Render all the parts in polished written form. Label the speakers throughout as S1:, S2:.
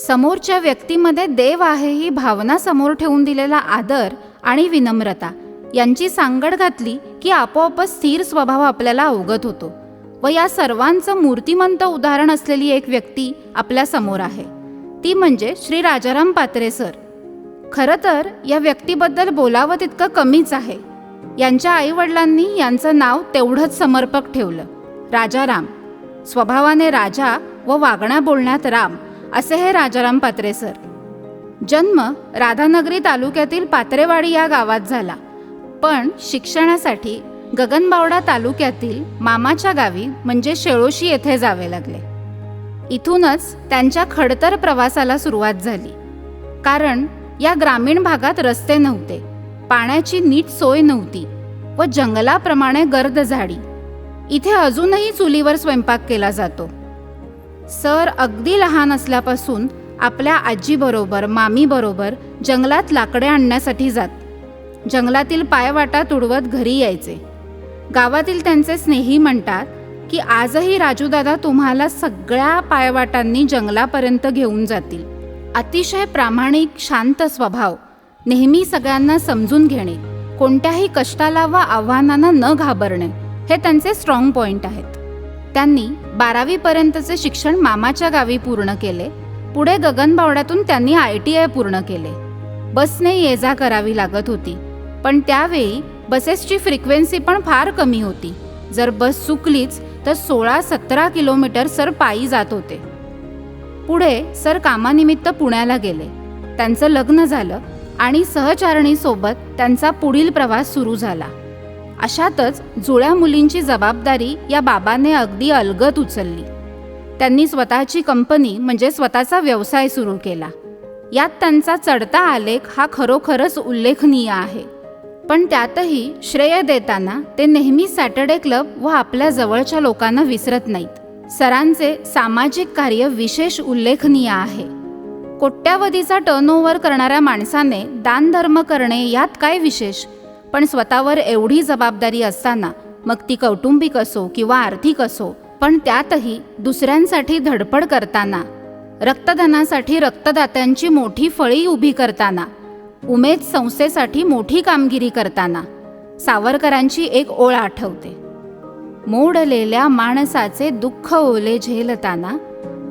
S1: समोरच्या व्यक्तीमध्ये देव आहे ही भावना समोर ठेवून दिलेला आदर आणि विनम्रता यांची सांगड घातली की आपोआपच स्थिर स्वभाव आपल्याला अवगत होतो व या सर्वांचं मूर्तिमंत उदाहरण असलेली एक व्यक्ती आपल्या समोर आहे, ती म्हणजे श्री राजाराम पात्रे सर. खरं तर या व्यक्तीबद्दल बोलावं तितकं कमीच आहे. यांच्या आईवडिलांनी यांचं नाव तेवढंच समर्पक ठेवलं, राजाराम. स्वभावाने राजा व वागण्या बोलण्यात राम असे हे राजाराम पात्रे सर. जन्म राधानगरी तालुक्यातील पात्रेवाडी या गावात झाला, पण शिक्षणासाठी गगनबावडा तालुक्यातील मामाच्या गावी म्हणजे शेळोशी येथे जावे लागले. इथूनच त्यांच्या खडतर प्रवासाला सुरुवात झाली. कारण या ग्रामीण भागात रस्ते नव्हते, पाण्याची नीट सोय नव्हती व जंगलाप्रमाणे गर्द झाडी. इथे अजूनही चुलीवर स्वयंपाक केला जातो. सर अगदी लहान असल्यापासून आपल्या आजीबरोबर मामीबरोबर जंगलात लाकडे आणण्यासाठी जात. जंगलातील पायवाटा तुडवत घरी यायचे. गावातील त्यांचे स्नेही म्हणतात की आजही राजूदादा तुम्हाला सगळ्या पायवाटांनी जंगलापर्यंत घेऊन जातील. अतिशय प्रामाणिक शांत स्वभाव, नेहमी सगळ्यांना समजून घेणे, कोणत्याही कष्टाला व आव्हानांना न घाबरणे हे त्यांचे स्ट्रॉंग पॉईंट आहेत. त्यांनी 12वी पर्यंतचे शिक्षण मामाच्या गावी पूर्ण केले. पुढे गगनबावड्यातून त्यांनी ITI पूर्ण केले. बसने ये जा करावी लागत होती, पण त्यावेळी बसेसची फ्रिक्वेन्सी पण फार कमी होती. जर बस चुकलीच तर 16-17 किलोमीटर सर पायी जात होते. पुढे सर कामानिमित्त पुण्याला गेले. त्यांचं लग्न झालं आणि सहचारणीसोबत त्यांचा पुढील प्रवास सुरू झाला. अशातच जुळ्या मुलींची जबाबदारी या बाबांनी अगदी अलगद उचलली. त्यांनी स्वतःची कंपनी म्हणजे स्वतःचा व्यवसाय सुरू केला. यात त्यांचा चढता आलेख हा खरोखरच उल्लेखनीय आहे. पण त्यातही श्रेय देताना ते नेहमी सॅटर्डे क्लब व आपल्या जवळच्या लोकांना विसरत नाहीत. सरांचे सामाजिक कार्य विशेष उल्लेखनीय आहे. कोट्यावधीचा टर्नओव्हर करणाऱ्या माणसाने दानधर्म करणे यात काय विशेष, पण स्वतःवर एवढी जबाबदारी असताना, मग ती कौटुंबिक असो किंवा आर्थिक असो, पण त्यातही दुसऱ्यांसाठी धडपड करताना, रक्तदानासाठी रक्तदात्यांची मोठी फळी उभी करताना, उमेद संस्थेसाठी मोठी कामगिरी करताना सावरकरांची एक ओळ आठवते. मोडलेल्या माणसाचे दुःख ओले झेलताना,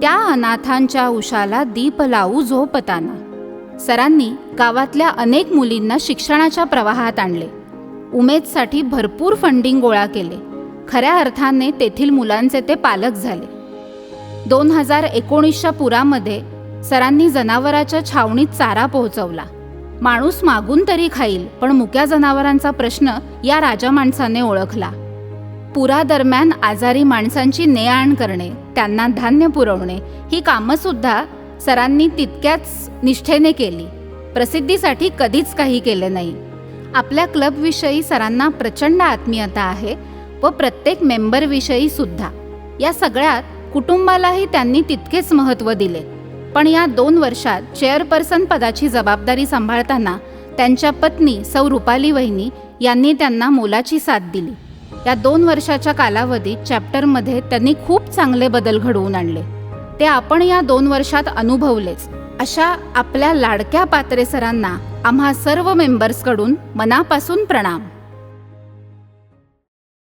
S1: त्या अनाथांच्या उशाला दीप लावू झोपताना. सरांनी गावातल्या अनेक मुलींना शिक्षणाच्या प्रवाहात आणले. उमेदसाठी भरपूर फंडिंग गोळा केले. खऱ्या अर्थाने तेथील मुलांचे ते पालक झाले. 2019च्या पुरामध्ये सरांनी जनावराच्या छावणीत चारा पोहोचवला. माणूस मागून तरी खाईल, पण मुक्या जनावरांचा प्रश्न या राजा माणसाने ओळखला. पुरादरम्यान आजारी माणसांची ने-आण करणे, त्यांना धान्य पुरवणे ही कामंसुद्धा सरांनी तितक्याच निष्ठेने केली. प्रसिद्धीसाठी कधीच काही केले नाही. आपल्या क्लबविषयी सरांना प्रचंड आत्मीयता आहे व प्रत्येक मेंबरविषयी सुद्धा. या सगळ्यात कुटुंबालाही त्यांनी तितकेच महत्त्व दिले. पण या 2 वर्षात चेअरपर्सन पदाची जबाबदारी सांभाळताना त्यांच्या पत्नी सौ रुपाली वहिनी यांनी त्यांना मोलाची साथ दिली. या 2 वर्षाच्या कालावधीत चॅप्टरमध्ये त्यांनी खूप चांगले बदल घडवून आणले. ते आपण या 2 वर्षात अनुभवलेच. अशा आपल्या लाडक्या पात्रे सरांना आम्हा सर्व मेंबर्सकडून मनापासून प्रणाम.